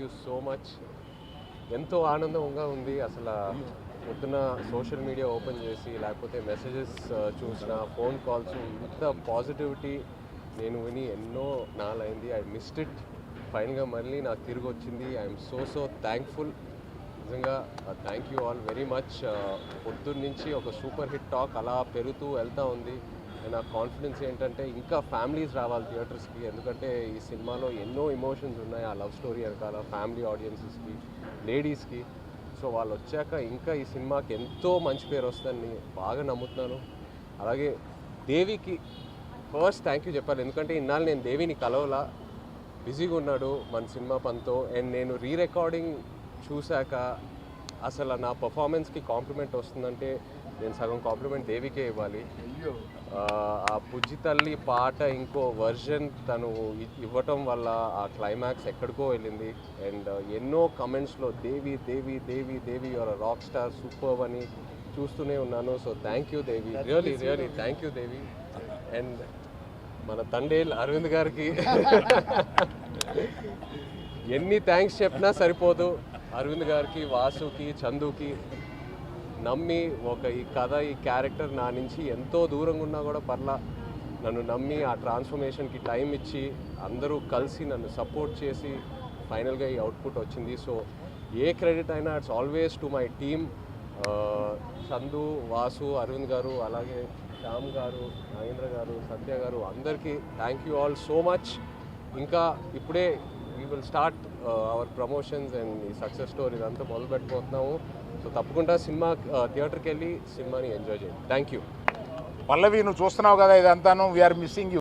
You so much. ఎంతో ఆనందంగా ఉంది. అసలు పొద్దున సోషల్ మీడియా ఓపెన్ చేసి లేకపోతే మెసేజెస్ చూసిన, ఫోన్ కాల్స్, ఇంత పాజిటివిటీ నేను విని ఎన్నో నాలైంది. I missed it. ఫైనల్గా మళ్ళీ నాకు తిరిగి వచ్చింది. I'm so thankful. నిజంగా thank you all very much. పొద్దున్న నుంచి ఒక సూపర్ హిట్ టాక్ అలా పెరుగుతూ వెళ్తూ ఉంది. నా కాన్ఫిడెన్స్ ఏంటంటే ఇంకా ఫ్యామిలీస్ రావాలి థియేటర్స్కి, ఎందుకంటే ఈ సినిమాలో ఎన్నో ఎమోషన్స్ ఉన్నాయి. ఆ లవ్ స్టోరీ వెనకాల ఫ్యామిలీ ఆడియన్సెస్కి, లేడీస్కి. సో వాళ్ళు వచ్చాక ఇంకా ఈ సినిమాకి ఎంతో మంచి పేరు వస్తుందని బాగా నమ్ముతున్నాను. అలాగే దేవికి ఫస్ట్ థ్యాంక్ యూ చెప్పాలి, ఎందుకంటే ఇన్నాళ్ళు నేను దేవిని కలవలా, బిజీగా ఉన్నాడు మన సినిమా పనితో. అండ్ నేను రికార్డింగ్ చూశాక అసలు నా పర్ఫార్మెన్స్కి కాంప్లిమెంట్ వస్తుందంటే నేను సగం కాంప్లిమెంట్ దేవికే ఇవ్వాలి. ఆ బుజ్జి తల్లి పాట ఇంకో వర్జన్ తను ఇవ్వటం వల్ల ఆ క్లైమాక్స్ ఎక్కడికో వెళ్ళింది. అండ్ ఎన్నో కమెంట్స్లో దేవి దేవి దేవి దేవి యువర్ రాక్ స్టార్, సూపర్ అని చూస్తూనే ఉన్నాను. So thank you Devi, really thank you Devi. And మన తండేల్ అరవింద్ గారికి ఎన్ని థ్యాంక్స్ చెప్పినా సరిపోదు. అరవింద్ గారికి, వాసుకి, చందుకి నమ్మి ఈ కథ, ఈ క్యారెక్టర్ నా నుంచి ఎంతో దూరంగా ఉన్నా కూడా పర్లా నన్ను నమ్మి ఆ ట్రాన్స్ఫర్మేషన్కి టైం ఇచ్చి అందరూ కలిసి నన్ను సపోర్ట్ చేసి ఫైనల్గా ఈ అవుట్పుట్ వచ్చింది. సో ఏ క్రెడిట్ అయినా it's always to my team. Chandu, Vasu, Arvind గారు, అలాగే శ్యామ్ గారు, నాగేంద్ర గారు, సత్య గారు, అందరికీ thank you all so much. ఇంకా ఇప్పుడే we will start our promotions and ఈ సక్సెస్ స్టోరీ ఇదంతా మొదలు పెట్టిపోతున్నాము. సో తప్పకుండా సినిమా థియేటర్కి వెళ్ళి సినిమాని ఎంజాయ్ చేయండి. Thank you. పల్లవి, నువ్వు చూస్తున్నావు కదా ఇదంతాను, వీఆర్ మిస్సింగ్ యూ.